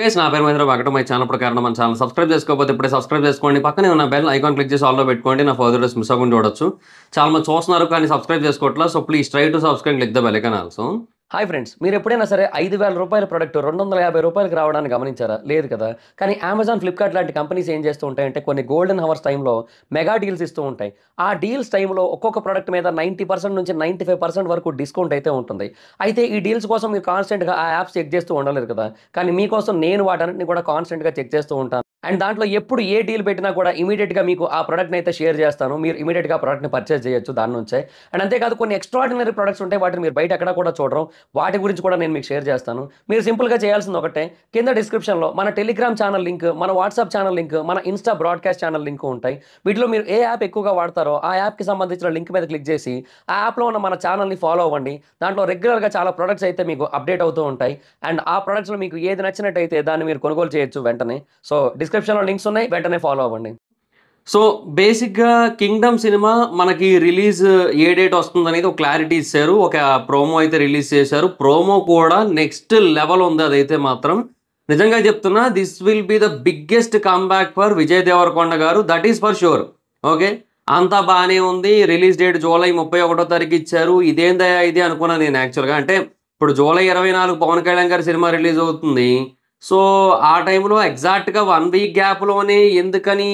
Guys నా పేరు Mahindra. Welcome my channel. ప్రకారం మన ఛానల్ సబ్స్క్రైబ్ చేసుకోకపోతే ఇప్పుడే సబ్స్క్రైబ్ చేసుకోండి. పక్కనే ఉన్న బెల్ ఐకాన్ క్లిక్ చేసి ఆల్లో పెట్టుకోండి. నా ఫర్దర్ వీడియోస్ మిస్ అవ్వకుండా చూడొచ్చు. చాలా మంది చూస్తున్నారు కానీ సబ్స్క్రైబ్ చేసుకోవట్లేదు. So please try to subscribe, click the bell icon also. Hi friends, మీరు ఎప్పుడైనా సరే ₹5,000 ప్రొడక్ట్ ₹250కి రావడానికి గమనించారా? లేదు కదా. కానీ అమెజాన్, ఫ్లిప్కార్ట్ లాంటి కంపెనీస్ ఏం చేస్తూ ఉంటాయంటే కొన్ని గోల్డెన్ హవర్స్ టైంలో మెగా డీల్స్ ఇస్తూ ఉంటాయి. ఆ డీల్స్ టైంలో ఒక్కొక్క ప్రొడక్ట్ మీద 90% నుంచి 95% వరకు డిస్కౌంట్ అయితే ఉంటుంది. అయితే ఈ డీల్స్ కోసం మీరు కాన్స్టెంట్గా ఆ యాప్స్ చెక్ చేస్తూ ఉండలేరు కదా. కానీ మీకోసం నేను వాటన్నిటిని కూడా కాన్స్టెంట్గా చెక్ చేస్తూ ఉంటాను. అండ్ దాంట్లో ఎప్పుడు ఏ డీల్ పెట్టినా కూడా ఇమీడియట్గా మీకు ఆ ప్రొడక్ట్ని అయితే షేర్ చేస్తాను. మీరు ఇమీడియట్గా ప్రొడక్ట్ని పర్చేస్ చేయొచ్చు దాని నుంచే. అండ్ అంతేకాదు కొన్ని ఎక్స్ట్రాడినరీ ప్రొడక్ట్స్ ఉంటాయి, వాటిని మీరు బయట ఎక్కడ కూడా చూడరు. వాటి గురించి కూడా నేను మీకు షేర్ చేస్తాను. మీరు సింపుల్గా చేయాల్సింది ఒకటే, కింద డిస్క్రిప్షన్లో మన టెలిగ్రామ్ ఛానల్ లింక్, మన వాట్సాప్ ఛానల్ లింక్, మన ఇన్స్టా బ్రాడ్కాస్ట్ ఛానల్ లింక్ ఉంటాయి. వీటిలో మీరు ఏ యాప్ ఎక్కువగా వాడతారో ఆ యాప్కి సంబంధించిన లింక్ మీద క్లిక్ చేసి ఆ యాప్లో ఉన్న మన ఛానల్ని ఫాలో అవ్వండి. దాంట్లో రెగ్యులర్గా చాలా ప్రొడక్ట్స్ అయితే మీకు అప్డేట్ అవుతూ ఉంటాయి. అండ్ ఆ ప్రొడక్ట్స్లో మీకు ఏది నచ్చినట్టయితే దాన్ని మీరు కొనుగోలు చేయొచ్చు వెంటనే. సో డిస్క్రిప్షన్లో లింక్స్ ఉన్నాయి, వెంటనే ఫాలో అవ్వండి. సో బేసిక్గా కింగ్డమ్ సినిమా మనకి రిలీజ్ ఏ డేట్ వస్తుందనేది ఒక క్లారిటీ ఇచ్చారు. ఒక ప్రోమో అయితే రిలీజ్ చేశారు. ప్రోమో కూడా నెక్స్ట్ లెవెల్ ఉంది. అదైతే మాత్రం నిజంగా చెప్తున్నా, this will be the biggest comeback for Vijay Deverakonda garu. That is for sure. Okay, అంతా బాగానే ఉంది. రిలీజ్ డేట్ జూలై 31 ఇచ్చారు. ఇదేందయ్యా ఇది అనుకున్నాను నేను యాక్చువల్గా. అంటే ఇప్పుడు జూలై 24 పవన్ కళ్యాణ్ గారి సినిమా రిలీజ్ అవుతుంది. సో ఆ టైంలో ఎగ్జాక్ట్గా 1 వీక్ గ్యాప్లోనే ఎందుకని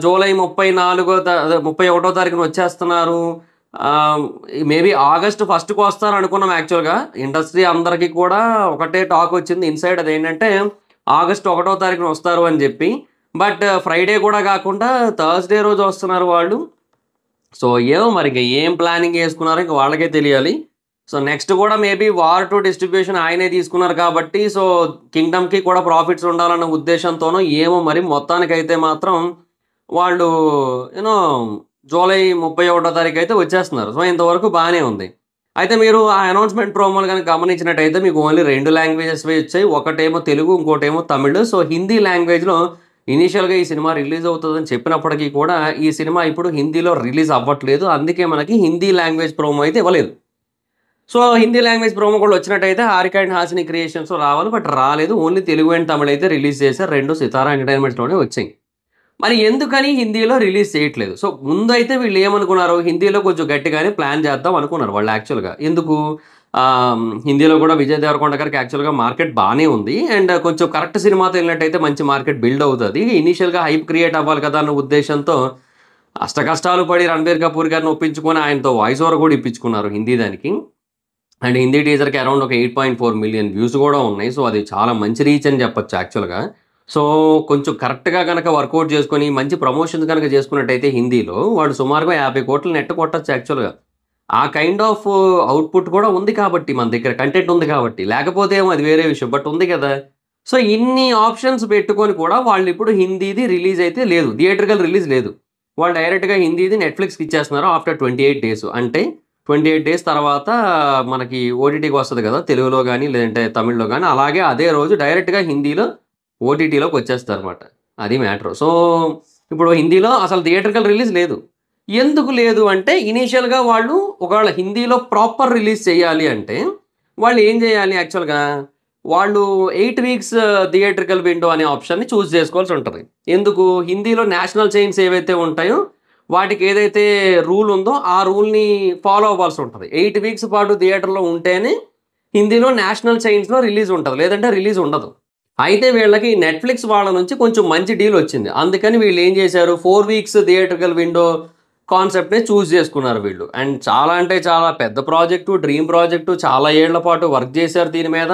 జూలై 31 తారీఖున వచ్చేస్తున్నారు. మేబీ ఆగస్ట్ 1కి వస్తారు అనుకున్నాం యాక్చువల్గా. ఇండస్ట్రీ అందరికీ కూడా ఒకటే టాక్ వచ్చింది ఇన్సైడ్, అదేంటంటే ఆగస్ట్ 1వ తారీఖున వస్తారు అని చెప్పి. బట్ ఫ్రైడే కూడా కాకుండా థర్స్డే రోజు వస్తున్నారు వాళ్ళు. సో ఏమో మరి ఇంకా ఏం ప్లానింగ్ వేసుకున్నారో ఇంకా వాళ్ళకే తెలియాలి. సో నెక్స్ట్ కూడా మేబీ వార్ టు డిస్ట్రిబ్యూషన్ ఆయనే తీసుకున్నారు కాబట్టి సో కింగ్డమ్కి కూడా ప్రాఫిట్స్ ఉండాలన్న ఉద్దేశంతోనో ఏమో మరి. మొత్తానికైతే మాత్రం వాళ్ళు యూనో జూలై 31 తారీఖు అయితే వచ్చేస్తున్నారు. సో ఇంతవరకు బాగానే ఉంది. అయితే మీరు ఆ అనౌన్స్మెంట్ ప్రోమోలు కనుక గమనించినట్టయితే మీకు ఓన్లీ 2 లాంగ్వేజెస్ వచ్చాయి. ఒకటేమో తెలుగు, ఇంకోటేమో తమిళ్. సో హిందీ లాంగ్వేజ్లో ఇనీషియల్గా ఈ సినిమా రిలీజ్ అవుతుందని చెప్పినప్పటికీ కూడా ఈ సినిమా ఇప్పుడు హిందీలో రిలీజ్ అవ్వట్లేదు. అందుకే మనకి హిందీ లాంగ్వేజ్ ప్రోమో అయితే ఇవ్వలేదు. సో హిందీ లాంగ్వేజ్ ప్రోమో కూడా వచ్చినట్టయితే హారిక అండ్ హాసిని క్రియేషన్స్ రావాలి, బట్ రాలేదు. ఓన్లీ తెలుగు అండ్ తమిళ్ అయితే రిలీజ్ చేశారు. 2 సితారా ఎంటర్టైన్మెంట్స్లోనే వచ్చాయి. మరి ఎందుకని హిందీలో రిలీజ్ చేయట్లేదు? సో ముందు అయితే వీళ్ళు ఏమనుకున్నారు, హిందీలో కొంచెం గట్టిగానే ప్లాన్ చేద్దాం అనుకున్నారు వాళ్ళు యాక్చువల్గా. ఎందుకు హిందీలో కూడా విజయ్ దేవరకొండ గారికి యాక్చువల్గా మార్కెట్ బాగానే ఉంది. అండ్ కొంచెం కరెక్ట్ సినిమాతో వెళ్ళినట్టయితే మంచి మార్కెట్ బిల్డ్ అవుతుంది. ఇనీషియల్గా హైప్ క్రియేట్ అవ్వాలి కదా అన్న ఉద్దేశంతో అష్టకష్టాలు పడి రణబీర్ కపూర్ గారిని ఒప్పించుకొని ఆయనతో వాయిస్ ఓవర్ కూడా ఇప్పించుకున్నారు హిందీ దానికి. అండ్ హిందీ టీజర్కి అరౌండ్ ఒక 8.4 మిలియన్ వ్యూస్ కూడా ఉన్నాయి. సో అది చాలా మంచి రీచ్ అని చెప్పొచ్చు యాక్చువల్గా. సో కొంచెం కరెక్ట్గా కనుక వర్కౌట్ చేసుకొని మంచి ప్రమోషన్స్ కనుక చేసుకున్నట్టయితే హిందీలో వాడు సుమారుగా 50 కోట్లు నెట్ కొట్టచ్చు యాక్చువల్గా. ఆ కైండ్ ఆఫ్ అవుట్పుట్ కూడా ఉంది కాబట్టి మన దగ్గర కంటెంట్ ఉంది కాబట్టి. లేకపోతే ఏమో అది వేరే విషయం, బట్ ఉంది కదా. సో ఇన్ని ఆప్షన్స్ పెట్టుకొని కూడా వాళ్ళు ఇప్పుడు హిందీది రిలీజ్ అయితే లేదు, థియేట్రికల్ రిలీజ్ లేదు. వాళ్ళు డైరెక్ట్గా హిందీది నెట్ఫ్లిక్స్కి ఇచ్చేస్తున్నారు ఆఫ్టర్ 28 డేస్. అంటే 28 డేస్ తర్వాత మనకి ఓటీటీకి వస్తుంది కదా, తెలుగులో కానీ లేదంటే తమిళ్లో కానీ. అలాగే అదే రోజు డైరెక్ట్గా హిందీలో ఓటీటీలోకి వచ్చేస్తారు అనమాట. అది మ్యాటర్. సో ఇప్పుడు హిందీలో అసలు థియేట్రికల్ రిలీజ్ లేదు. ఎందుకు లేదు అంటే ఇనీషియల్గా వాళ్ళు ఒకవేళ హిందీలో ప్రాపర్ రిలీజ్ చేయాలి అంటే వాళ్ళు ఏం చేయాలి యాక్చువల్గా, వాళ్ళు 8 వీక్స్ థియేట్రికల్ విండో అనే ఆప్షన్ని చూస్ చేసుకోవాల్సి ఉంటుంది. ఎందుకు, హిందీలో నేషనల్ చైన్స్ ఏవైతే ఉంటాయో వాటికి ఏదైతే రూల్ ఉందో ఆ రూల్ని ఫాలో అవ్వాల్సి ఉంటుంది. 8 వీక్స్ పాటు థియేటర్లో ఉంటేనే హిందీలో నేషనల్ చైన్స్లో రిలీజ్ ఉంటుంది, లేదంటే రిలీజ్ ఉండదు. అయితే వీళ్ళకి నెట్ఫ్లిక్స్ వాళ్ళ నుంచి కొంచెం మంచి డీల్ వచ్చింది. అందుకని వీళ్ళు ఏం చేశారు, 4 వీక్స్ థియేట్రికల్ విండో కాన్సెప్ట్నే చూస్ చేసుకున్నారు వీళ్ళు. అండ్ చాలా అంటే చాలా పెద్ద ప్రాజెక్టు, డ్రీమ్ ప్రాజెక్టు, చాలా ఏళ్ల పాటు వర్క్ చేశారు దీని మీద.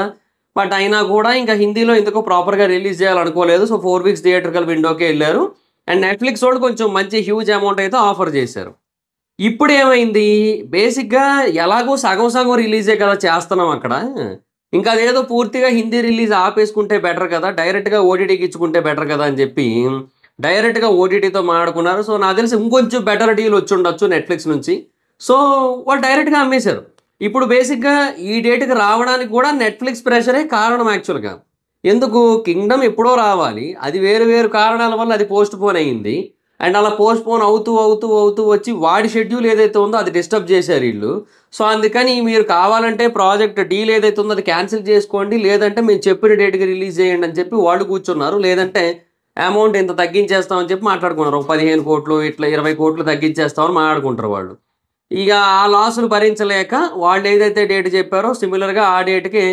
బట్ అయినా కూడా ఇంకా హిందీలో ఎందుకో ప్రాపర్గా రిలీజ్ చేయాలనుకోలేదు. సో 4 వీక్స్ థియేట్రికల్ విండోకే వెళ్ళారు. అండ్ నెట్ఫ్లిక్స్ వాళ్ళు కొంచెం మంచి హ్యూజ్ అమౌంట్ అయితే ఆఫర్ చేశారు. ఇప్పుడు ఏమైంది, బేసిక్గా ఎలాగో సగం సగం రిలీజే కదా చేస్తున్నాం అక్కడ. ఇంకా అదేదో పూర్తిగా హిందీ రిలీజ్ ఆపేసుకుంటే బెటర్ కదా, డైరెక్ట్గా ఓటీటీకి ఇచ్చుకుంటే బెటర్ కదా అని చెప్పి డైరెక్ట్గా ఓటీటీతో మాట్లాడుకున్నారు. సో నాకు తెలిసి ఇంకొంచెం బెటర్ డీల్ వచ్చి ఉండొచ్చు నెట్ఫ్లిక్స్ నుంచి. సో వాళ్ళు డైరెక్ట్గా అమ్మేశారు. ఇప్పుడు బేసిక్గా ఈ డేట్కి రావడానికి కూడా నెట్ఫ్లిక్స్ ప్రెషరే కారణం యాక్చువల్గా. ఎందుకు, కింగ్డమ్ ఎప్పుడో రావాలి, అది వేరు వేరు కారణాల వల్ల అది పోస్ట్ పోన్ అయ్యింది. అండ్ అలా పోస్ట్పోన్ అవుతూ అవుతూ అవుతూ వచ్చి వాడి షెడ్యూల్ ఏదైతే ఉందో అది డిస్టర్బ్ చేశారు వీళ్ళు. సో అందుకని మీరు కావాలంటే ప్రాజెక్ట్ డీల్ ఏదైతే ఉందో అది క్యాన్సిల్ చేసుకోండి, లేదంటే మేము చెప్పిన డేట్కి రిలీజ్ చేయండి అని చెప్పి వాళ్ళు కూర్చున్నారు. లేదంటే అమౌంట్ ఇంత తగ్గించేస్తామని చెప్పి మాట్లాడుకున్నారు. ఒక 15 కోట్లు ఇట్లా 20 కోట్లు తగ్గించేస్తామని మాట్లాడుకుంటారు వాళ్ళు. ఇక ఆ లాసులు భరించలేక వాళ్ళు ఏదైతే డేట్ చెప్పారో సిమిలర్గా ఆ డేట్కి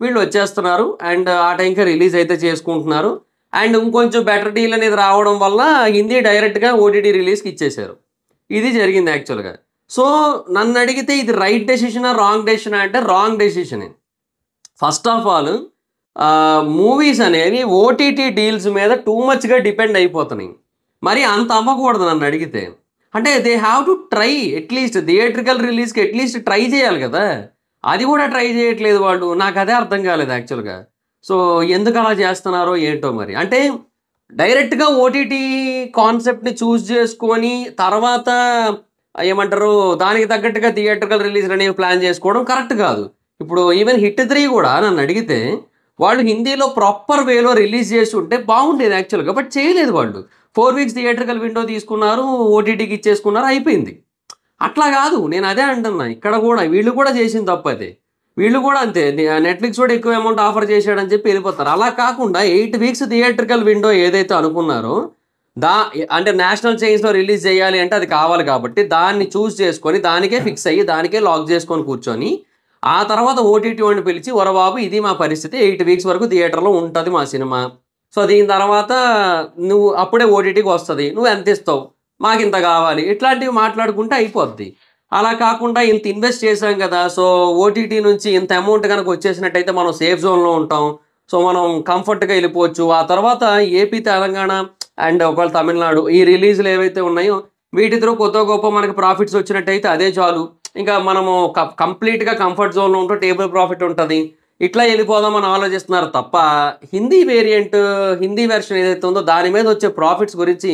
వీళ్ళు వచ్చేస్తున్నారు. అండ్ ఆ టైంకి రిలీజ్ అయితే చేసుకుంటున్నారు. అండ్ ఇంకొంచెం బెటర్ డీల్ అనేది రావడం వల్ల హిందీ డైరెక్ట్గా ఓటీటీ రిలీజ్కి ఇచ్చేశారు. ఇది జరిగింది యాక్చువల్గా. సో నన్ను అడిగితే ఇది రైట్ డెసిషనా రాంగ్ డెసిషనా అంటే రాంగ్ డెసిషనే. ఫస్ట్ ఆఫ్ ఆల్ మూవీస్ అనేవి ఓటీటీ డీల్స్ మీద టూ మచ్గా డిపెండ్ అయిపోతున్నాయి. మరి అంత అవ్వకూడదు నన్ను అడిగితే. అంటే they have to try at least theatrical రిలీజ్కి అట్లీస్ట్ ట్రై చేయాలి కదా. అది కూడా ట్రై చేయట్లేదు వాళ్ళు. నాకు అదే అర్థం కాలేదు యాక్చువల్గా. సో ఎందుకు అలా చేస్తున్నారో ఏంటో మరి. అంటే డైరెక్ట్గా ఓటీటీ కాన్సెప్ట్ని చూస్ చేసుకొని తర్వాత ఏమంటారు దానికి తగ్గట్టుగా థియేట్రికల్ రిలీజ్ అనేవి ప్లాన్ చేసుకోవడం కరెక్ట్ కాదు. ఇప్పుడు ఈవెన్ హిట్ 3 కూడా నన్ను అడిగితే వాళ్ళు హిందీలో ప్రాపర్ వేలో రిలీజ్ చేసి ఉంటే బాగుండేది యాక్చువల్గా. బట్ చేయలేదు వాళ్ళు. 4 వీక్స్ థియేట్రికల్ విండో తీసుకున్నారు, ఓటీటీకి ఇచ్చేసుకున్నారు, అయిపోయింది. అట్లా కాదు, నేను అదే అంటున్నా. ఇక్కడ కూడా వీళ్ళు కూడా చేసిన తప్పు అదే. వీళ్ళు కూడా అంతే, నెట్ఫ్లిక్స్ కూడా ఎక్కువ అమౌంట్ ఆఫర్ చేశాడని చెప్పి వెళ్ళిపోతారు. అలా కాకుండా 8 వీక్స్ థియేట్రికల్ విండో ఏదైతే అనుకున్నారో అంటే నేషనల్ చైన్స్లో రిలీజ్ చేయాలి అంటే అది కావాలి కాబట్టి దాన్ని చూస్ చేసుకొని దానికే ఫిక్స్ అయ్యి దానికే లాక్ చేసుకొని కూర్చొని ఆ తర్వాత ఓటీటీ వాడిని పిలిచి వరబాబు ఇది మా పరిస్థితి, 8 వీక్స్ వరకు థియేటర్లో ఉంటుంది మా సినిమా. సో దీని తర్వాత నువ్వు అప్పుడే ఓటీటీకి వస్తుంది, నువ్వు ఎంత ఇస్తావు, మాకు ఇంత కావాలి, ఇట్లాంటివి మాట్లాడుకుంటే అయిపోద్ది. అలా కాకుండా ఇంత ఇన్వెస్ట్ చేసాం కదా, సో ఓటీటీ నుంచి ఇంత అమౌంట్ కనుక వచ్చేసినట్టయితే మనం సేఫ్ జోన్లో ఉంటాం, సో మనం కంఫర్ట్గా వెళ్ళిపోవచ్చు. ఆ తర్వాత ఏపీ, తెలంగాణ అండ్ ఒకవేళ తమిళనాడు ఈ రిలీజ్లు ఏవైతే ఉన్నాయో వీటితో కొత్త గొప్ప మనకి ప్రాఫిట్స్ వచ్చినట్టయితే అదే చాలు. ఇంకా మనము కంప్లీట్గా కంఫర్ట్ జోన్లో ఉంటూ టేబుల్ ప్రాఫిట్ ఉంటుంది. ఇట్లా వెళ్ళిపోదామని ఆలోచిస్తున్నారు తప్ప హిందీ వేరియంట్, హిందీ వెర్షన్ ఏదైతే ఉందో దాని మీద వచ్చే ప్రాఫిట్స్ గురించి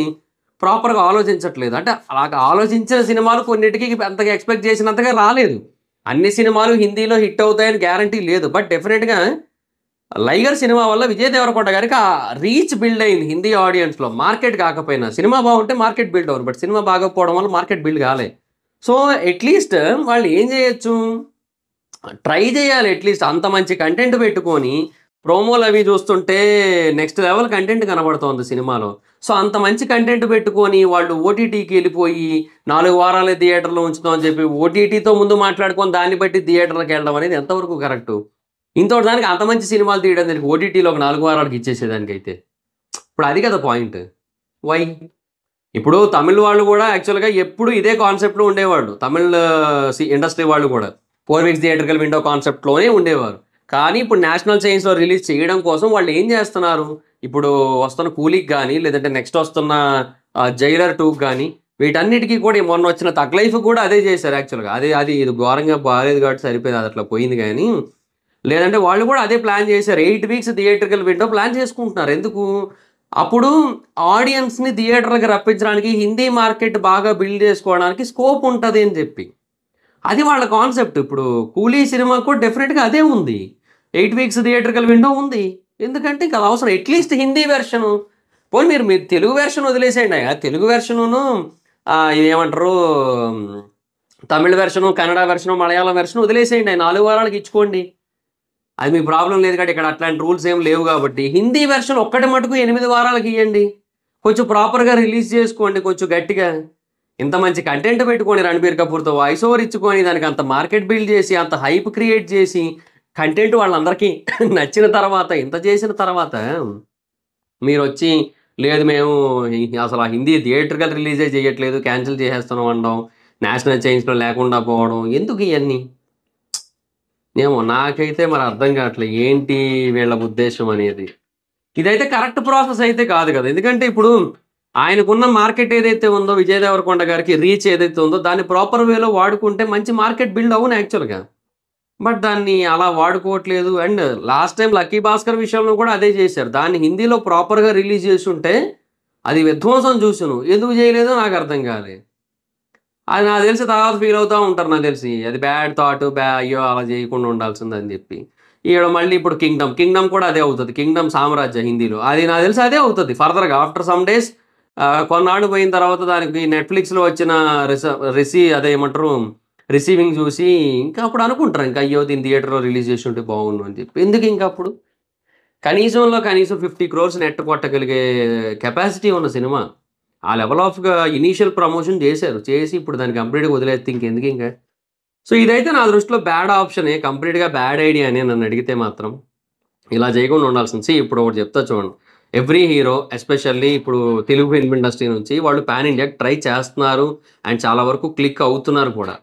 ప్రాపర్గా ఆలోచించట్లేదు. అంటే అలాగ ఆలోచించిన సినిమాలు కొన్నిటికి అంతగా ఎక్స్పెక్ట్ చేసినంతగా రాలేదు. అన్ని సినిమాలు హిందీలో హిట్ అవుతాయని గ్యారంటీ లేదు. బట్ డెఫినెట్గా లైగర్ సినిమా వల్ల విజయ్ దేవరకొండ గారికి ఆ రీచ్ బిల్డ్ అయింది హిందీ ఆడియన్స్లో. మార్కెట్ కాకపోయినా సినిమా బాగుంటే మార్కెట్ బిల్డ్ అవ్వరు, బట్ సినిమా బాగోకపోవడం వల్ల మార్కెట్ బిల్డ్ కాలే. సో అట్లీస్ట్ వాళ్ళు ఏం చేయొచ్చు, ట్రై చేయాలి. అట్లీస్ట్ అంత మంచి కంటెంట్ పెట్టుకొని ప్రోమోలు అవి చూస్తుంటే నెక్స్ట్ లెవెల్ కంటెంట్ కనబడుతోంది సినిమాలో. సో అంత మంచి కంటెంట్ పెట్టుకొని వాళ్ళు ఓటీటీకి వెళ్ళిపోయి 4 వారాలే థియేటర్లో ఉంచుతామని చెప్పి ఓటీటీతో ముందు మాట్లాడుకొని దాన్ని బట్టి థియేటర్లకు వెళ్ళడం అనేది ఎంతవరకు కరెక్టు? ఇంతటి దానికి అంత మంచి సినిమాలు తీయడం దానికి ఓటీటీలో ఒక 4 వారాలకు ఇచ్చేసేదానికైతే ఇప్పుడు అది కదా పాయింట్. వై? ఇప్పుడు తమిళ్ వాళ్ళు కూడా యాక్చువల్గా ఎప్పుడు ఇదే కాన్సెప్ట్లో ఉండేవాళ్ళు. తమిళ్ ఇండస్ట్రీ వాళ్ళు కూడా 4 వీక్స్ థియేటర్కల్ విండో కాన్సెప్ట్లోనే ఉండేవారు. కానీ ఇప్పుడు నేషనల్ చైన్స్లో రిలీజ్ చేయడం కోసం వాళ్ళు ఏం చేస్తున్నారు, ఇప్పుడు వస్తున్న కూలీకి కానీ లేదంటే నెక్స్ట్ వస్తున్న జైలర్ 2కి కానీ వీటన్నిటికీ కూడా మొన్న వచ్చిన తగ్ లైఫ్ కూడా అదే చేశారు యాక్చువల్గా. అది ఇది ఘోరంగా బాగాలేదు కాబట్టి సరిపోయింది, అది అట్లా పోయింది. కానీ లేదంటే వాళ్ళు కూడా అదే ప్లాన్ చేశారు. 8 వీక్స్ థియేటర్కల్ విండో ప్లాన్ చేసుకుంటున్నారు. ఎందుకు? అప్పుడు ఆడియన్స్ని థియేటర్కి రప్పించడానికి, హిందీ మార్కెట్ బాగా బిల్డ్ చేసుకోవడానికి స్కోప్ ఉంటుంది అని చెప్పి అది వాళ్ళ కాన్సెప్ట్. ఇప్పుడు కూలీ సినిమా కూడా డెఫినెట్గా అదే ఉంది, 8 వీక్స్ థియేటర్కల్ విండో ఉంది. ఎందుకంటే ఇంకా అవసరం అట్లీస్ట్ హిందీ వెర్షను. పోనీ మీరు తెలుగు వెర్షన్ వదిలేసేయండి. తెలుగు వెర్షను ఇదేమంటారు Tamil version, Kannada version, Malayalam version వదిలేసేయండి, 4 వారాలకు ఇచ్చుకోండి, అది మీ ప్రాబ్లం లేదు. కాబట్టి ఇక్కడ అట్లాంటి రూల్స్ ఏం లేవు. కాబట్టి హిందీ వెర్షన్ ఒక్కటి మటుకు 8 వారాలకు ఇవ్వండి, కొంచెం ప్రాపర్గా రిలీజ్ చేసుకోండి, కొంచెం గట్టిగా ఇంత మంచి కంటెంట్ పెట్టుకొని రణబీర్ కపూర్తో వాయిస్ ఓవర్ ఇచ్చుకొని దానికి అంత మార్కెట్ బిల్డ్ చేసి అంత హైప్ క్రియేట్ చేసి కంటెంట్ వాళ్ళందరికీ నచ్చిన తర్వాత ఇంత చేసిన తర్వాత మీరు వచ్చి లేదు మేము అసలు ఆ హిందీ థియేటర్కల్ రిలీజే చేయట్లేదు, క్యాన్సిల్ చేసేస్తున్నాం అనడం, నేషనల్ చైన్స్లో లేకుండా పోవడం, ఎందుకు ఇవన్నీ? ఏమో నాకైతే మరి అర్థం కావట్లేదు ఏంటి వీళ్ళ ఉద్దేశం అనేది. ఇదైతే కరెక్ట్ ప్రాసెస్ అయితే కాదు కదా. ఎందుకంటే ఇప్పుడు ఆయనకున్న మార్కెట్ ఏదైతే ఉందో విజయ్ దేవరకొండ గారికి రీచ్ ఏదైతే ఉందో దాన్ని ప్రాపర్ వేలో వాడుకుంటే మంచి మార్కెట్ బిల్డ్ అవును యాక్చువల్గా. బట్ దాన్ని అలా వాడుకోవట్లేదు. And last time lucky Bhaskar విషయంలో కూడా అదే చేశారు. దాన్ని హిందీలో ప్రాపర్గా రిలీజ్ చేసి ఉంటే అది విధ్వంసం చూసును, ఎందుకు చేయలేదో నాకు అర్థం కాలేదు. అది నాకు తెలిసి తర్వాత ఫీల్ అవుతూ ఉంటారు నాకు తెలిసి, అది బ్యాడ్ థాట్, అయ్యో అలా చేయకుండా ఉండాల్సిందని చెప్పి. ఈడ మళ్ళీ ఇప్పుడు కింగ్డమ్ కూడా అదే అవుతుంది. కింగ్డమ్ సామ్రాజ్య హిందీలో అది నాకు తెలిసి అదే అవుతుంది ఫర్దర్గా. ఆఫ్టర్ సమ్ డేస్ కొన్నాళ్ళు పోయిన తర్వాత దానికి నెట్‌ఫ్లిక్స్‌లో వచ్చిన అదేమంటారు రిసీవింగ్ చూసి ఇంకా అప్పుడు అనుకుంటారు ఇంకా అయ్యో! దీన్ని థియేటర్‌లో రిలీజ్ చేసుంటే బాగుండు అని చెప్పి. ఎందుకింక అప్పుడు? కనీసం 50 క్రోర్స్ నెట్ కొట్టగలిగే కెపాసిటీ ఉన్న సినిమా. ఆ లెవెల్ ఆఫ్‌గా ఇనీషియల్ ప్రమోషన్ చేశారు. చేసి ఇప్పుడు దాన్ని కంప్లీట్‌గా వదిలేస్తే ఇంకెందుకింక? సో, ఇదైతే నా దృష్టిలో బ్యాడ్ ఆప్షనే. కంప్లీట్‌గా బ్యాడ్ ఐడియానే నన్నడిగితే మాత్రం. ఇలా చేయకుండా ఉండాల్సింది. ఇప్పుడు ఒకటి చెప్తా చూడండి. ఎవ్రీ హీరో ఎస్పెషల్లీ ఇప్పుడు తెలుగు ఫిల్మ్ ఇండస్ట్రీ నుంచి వాళ్ళు పాన్ ఇండియాకి ట్రై చేస్తున్నారు. అండ్ చాలా వరకు క్లిక్ అవుతున్నారు కూడా.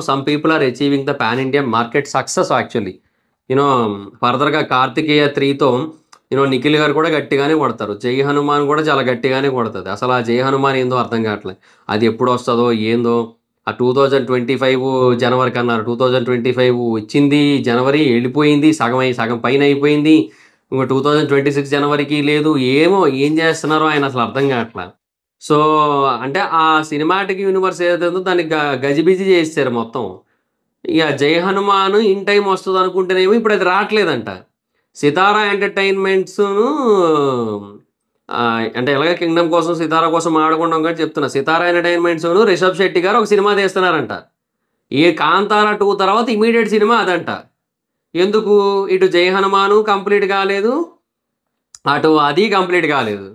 Some people are achieving the pan India market success actually. You know ఫర్దర్‌గా 'కార్తికేయ 3'తో నిఖిల్ గారు కూడా గట్టిగానే కొడతారు. 'జై హనుమాన్' కూడా చాలా గట్టిగానే కొడతది. అసలు ఆ 'జై హనుమాన్' ఏందో అర్థం కావట్లే. అది ఎప్పుడొస్తదో ఏందో? ఆ 2025 జనవరికి అన్నారు. 2025 వచ్చింది జనవరి ఎళ్ళిపోయింది. సగం పైన అయిపోయింది. ఇంకో 2026 జనవరికి లేదు. ఏం చేస్తున్నారో ఆయన అసలు అర్థం కావట్ల. సో, అంటే ఆ సినిమాటిక్ యూనివర్స్ ఏదైతే ఉందో దాన్ని గజిబిజి చేసేసారు మొత్తం. ఇక 'జై హనుమాన్' ఇన్ టైమ్ వస్తదనుకుంటేనేమో ఇప్పుడది రాట్లేదంట. 'సితారా ఎంటర్‌టైన్‌మెంట్స్‌ను' అంటే ఎలాగో 'కింగ్డమ్' కోసం 'సితారా' కోసం మాట్లాడుకుంటాం కాబట్టి చెప్తున్నా. 'సితారా ఎంటర్‌టైన్‌మెంట్స్‌ను' రిషబ్ శెట్టి గారు ఒక సినిమా తీస్తున్నారంట. ఈ 'కాంతార 2' తర్వాత ఇమ్మీడియేట్ సినిమా అదంట. ఎందుకు? ఇటు 'జై హనుమాను' కంప్లీట్ కాలేదు. అటు అది కంప్లీట్ కాలేదు.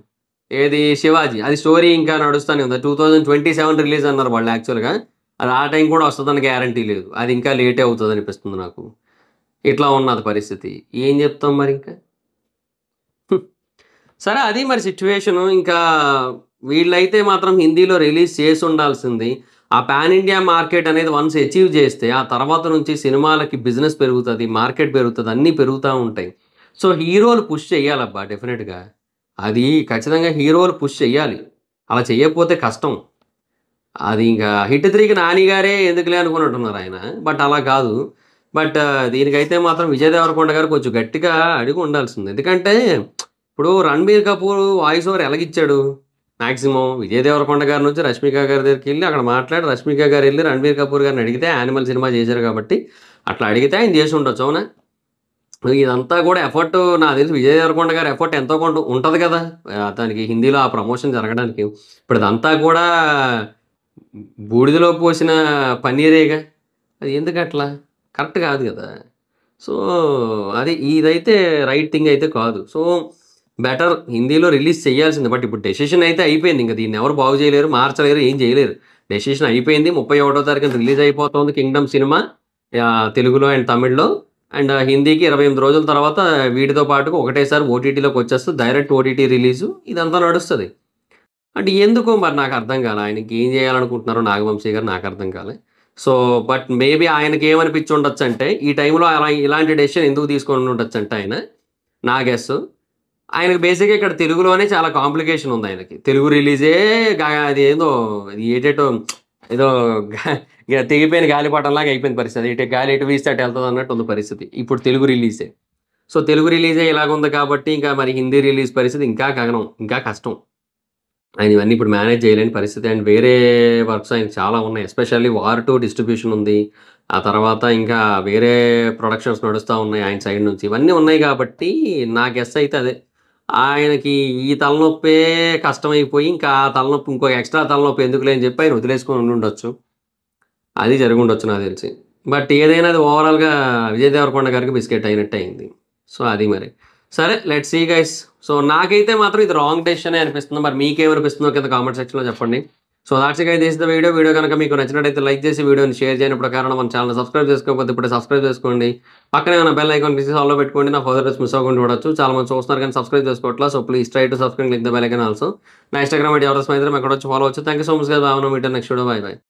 ఏది 'శివాజీ' అది స్టోరీ ఇంకా నడుస్తూనే ఉంది. 2027 రిలీజ్ అన్నారు వాళ్ళు యాక్చువల్‌గా. అది ఆ టైం కూడా వస్తదని గ్యారంటీ లేదు. అది ఇంకా లేటే అవుతదనిపిస్తుంది నాకు. ఇట్లా ఉన్నది పరిస్థితి. ఏం చెప్తాం మరింక? సరే అది మరి సిట్యుయేషను. ఇంకా వీళ్ళైతే మాత్రం హిందీలో రిలీజ్ చేసుండాల్సింది. ఆ పాన్ ఇండియా మార్కెట్ అనేది వన్స్ అచీవ్ చేస్తే, ఆ తర్వాత నుంచి సినిమాలకి బిజినెస్ పెరుగుతది, మార్కెట్ పెరుగుతది, అన్నీ పెరుగుతా ఉంటాయి. సో, హీరోలు పుష్ చెయ్యాలబ్బా డెఫినెట్‌గా. అది ఖచ్చితంగా హీరోలు పుష్ చెయ్యాలి. అలా చెయ్యకపోతే కష్టం. అది ఇంకా 'హిట్ 3'కి 'నాని' గారే ఎందుకులే అనుకున్నట్టున్నారాయన. బట్ అలా కాదు. దీనికైతే మాత్రం 'విజయ్ దేవరకొండ' గారు కొంచెం గట్టిగా అడిగి ఉండాల్సింది. ఎందుకంటే ఇప్పుడు 'రణబీర్ కపూర్' వాయిస్ ఓవర్ ఎలాగిచ్చాడు? మాక్సిమం 'విజయ్ దేవరకొండ' గారి నుంచి 'రష్మిక' గారి దగ్గరికెళ్ళి అక్కడ మాట్లాడి 'రష్మిక' గారెళ్లి 'రణబీర్ కపూర్' గారిని అడిగితే 'యానిమల్' సినిమా చేశారు కాబట్టి అట్లా అడిగితే ఆయన చేసుండొచ్చు. అవునా? ఇదంతా కూడా ఎఫర్ట్ నాకు తెలిసి 'విజయ్ దేవరకొండ' గారి ఎఫర్ట్ ఎంతో కొంత ఉంటది కదా! దానికి హిందీలో ఆ ప్రమోషన్ జరగడానికి. ఇప్పుడు ఇదంతా కూడా బూడిదలో పోసిన పన్నీరేగా! అది ఎందుకట్లా? కరెక్ట్ కాదు గదా! సో, ఇదైతే రైట్ థింగ్ అయితే కాదు. సో, బెటర్ హిందీలో రిలీజ్ చేయాల్సిందే. బట్ ఇప్పుడు డెసిషన్ అయితే అయిపోయింది. ఇంక దీన్నెవరు బాగు చేయలేరు, మార్చలేరు, ఏం చేయలేరు. డెసిషన్ అయిపోయింది. 31వ తారీఖున రిలీజ్ అయిపోతుంది 'కింగ్డమ్' సినిమా. తెలుగులో అండ్ తమిళ్‌లో. అండ్ హిందీకి 28 రోజుల తర్వాత వీటితో పాటుగా ఒకటేసారి ఓటీటీలోకి వచ్చేస్తది. Direct OTT release. ఇదంతా నడుస్తది. అంటే ఎందుకో మరి నాకర్థం కాలే. ఆయనకి ఏం చేయాలనుకుంటున్నారో 'నాగవంశీ' గారు నాకర్థం కాలే. సో, బట్ మేబీ ఆయనకేమనిపిచ్చి ఉండొచ్చంటే, ఈ టైంలో ఇలాంటి డెసిషన్ ఎందుకు తీసుకొని ఉండొచ్చంటే ఆయన, నా గెస్సు. ఆయనకి బేసిక్‌గా ఇక్కడ తెలుగులోనే చాలా కాంప్లికేషన్ ఉందాయనకి. తెలుగు రిలీజే అదేందో ఏటేటో ఏదో గా తెగిపోయిన గాలిపటంలాగా అయిపోయింది పరిస్థితి. గాలి ఎటు వీస్తే అటు ఎళ్తదన్నట్టు ఉంది పరిస్థితి. ఇప్పుడు తెలుగు రిలీజే. సో, తెలుగు రిలీజే ఇలాగుంది కాబట్టి, ఇంకా మరి హిందీ రిలీజ్ పరిస్థితి ఇంకా గగనం. ఇంకా కష్టం. ఆయన ఇవన్నీ ఇప్పుడు మేనేజ్ చేయలేని పరిస్థితి. అండ్ వేరే వర్క్స్ ఆయనకి చాలా ఉన్నాయి. ఎస్పెషల్లీ 'వార్ 2' డిస్ట్రిబ్యూషన్ ఉంది. ఆ తర్వాత ఇంకా వేరే ప్రొడక్షన్స్ నడుస్తా ఉన్నాయి ఆయన సైడ్ నుంచి. ఇవన్నీ ఉన్నాయి కాబట్టి నా గెస్ అయితే అదే. ఆయనకి ఈ తలనొప్పే కష్టమైపోయి ఇంకా ఆ తలనొప్పి ఇంకో ఎక్స్‌ట్రా తలనొప్పి ఎందుకులే అని చెప్పి ఆయన వదిలేసుకొని ఉండుండొచ్చు. అది జరిగుండొచ్చు నాకు తెలిసి. బట్ ఏదైనా అది ఓవరాల్‌గా 'విజయ్ దేవరకొండ' గారికి బిస్కెట్ అయినట్టే అయింది. సో, అది మరి. సరే లెట్స్ సీ గైస్. సో, నాకైతే మాత్రం ఇది రాంగ్ డెసిషనే అనిపిస్తుంది. మరి మీకేమనిపిస్తుందో కింద కామెంట్ సెక్షన్‌లో చెప్పండి. So, that's it guys this is the video. Video గనుక మీకు నచ్చినట్టయితే లైక్ చేసి వీడియోని షేర్ చేయనప్పుడు కారణం మన ఛానెల్‌ని సబ్స్క్రైబ్ చేసుకోకపోతే ఇప్పుడే సబ్స్క్రైబ్ చేసుకోండి. పక్కనే ఉన్న బెల్ ఐకాన్ క్లిక్ చేసి ఆల్‌లో పెట్టుకోండి. నా ఫర్దర్ వీడియోస్ మిస్ అవ్వకుండా చూడొచ్చు. చాలా మంది చూస్తున్నారు కానీ సబ్స్క్రైబ్ చేసుకోవట్లా. So, please try to subscribe click the bell icon also. నా ఇన్‌స్టాగ్రామ్ ఐడీ ఎవరైనా స్నేహితులు అక్కడ వచ్చి ఫాలో అవ్వచ్చు. Thank you so much guys. Bye. Next video. By.